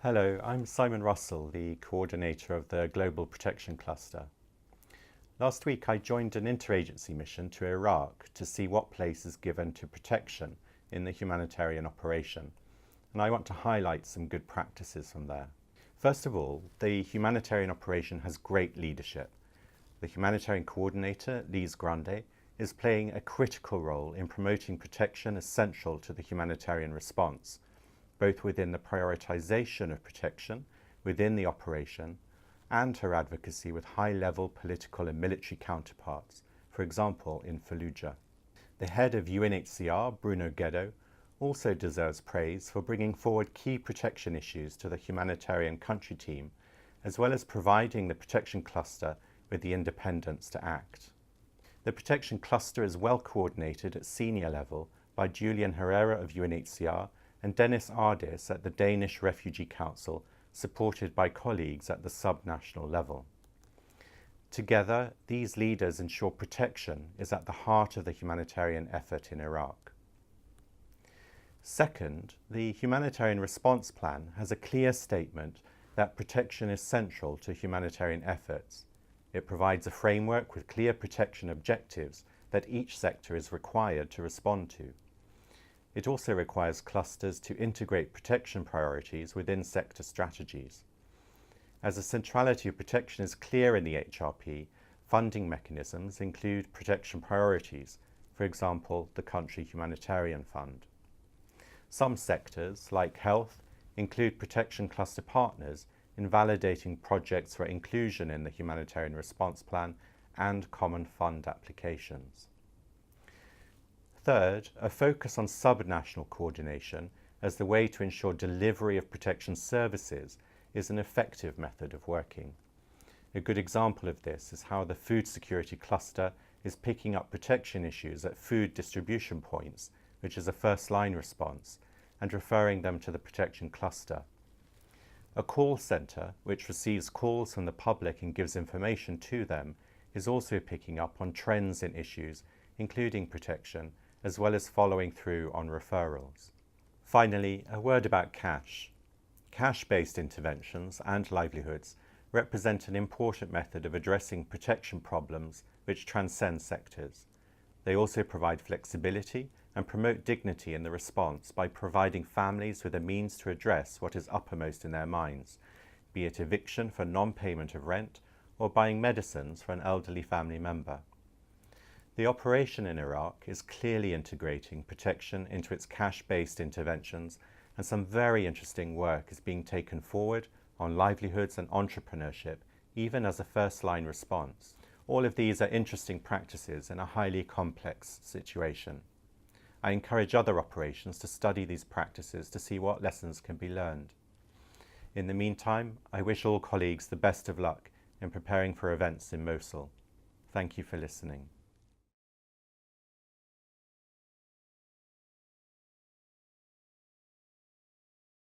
Hello, I'm Simon Russell, the coordinator of the Global Protection Cluster. Last week I joined an interagency mission to Iraq to see what place is given to protection in the humanitarian operation, and I want to highlight some good practices from there. First of all, the humanitarian operation has great leadership. The humanitarian coordinator, Lise Grande, is playing a critical role in promoting protection essential to the humanitarian response, both within the prioritization of protection within the operation and her advocacy with high-level political and military counterparts, for example in Fallujah. The head of UNHCR, Bruno Guedo, also deserves praise for bringing forward key protection issues to the humanitarian country team, as well as providing the protection cluster with the independence to act. The protection cluster is well coordinated at senior level by Julian Herrera of UNHCR and Dennis Ardis at the Danish Refugee Council, supported by colleagues at the subnational level. Together, these leaders ensure protection is at the heart of the humanitarian effort in Iraq. Second, the humanitarian response plan has a clear statement that protection is central to humanitarian efforts. It provides a framework with clear protection objectives that each sector is required to respond to. It also requires clusters to integrate protection priorities within sector strategies. As the centrality of protection is clear in the HRP, funding mechanisms include protection priorities, for example, the Country Humanitarian Fund. Some sectors, like health, include protection cluster partners in validating projects for inclusion in the humanitarian response plan and common fund applications. Third, a focus on subnational coordination as the way to ensure delivery of protection services is an effective method of working. A good example of this is how the food security cluster is picking up protection issues at food distribution points, which is a first-line response, and referring them to the protection cluster. A call centre, which receives calls from the public and gives information to them, is also picking up on trends in issues, including protection, as well as following through on referrals. Finally, a word about cash. Cash-based interventions and livelihoods represent an important method of addressing protection problems which transcend sectors. They also provide flexibility and promote dignity in the response by providing families with a means to address what is uppermost in their minds, be it eviction for non-payment of rent or buying medicines for an elderly family member. The operation in Iraq is clearly integrating protection into its cash-based interventions, and some very interesting work is being taken forward on livelihoods and entrepreneurship, even as a first-line response. All of these are interesting practices in a highly complex situation. I encourage other operations to study these practices to see what lessons can be learned. In the meantime, I wish all colleagues the best of luck in preparing for events in Mosul. Thank you for listening.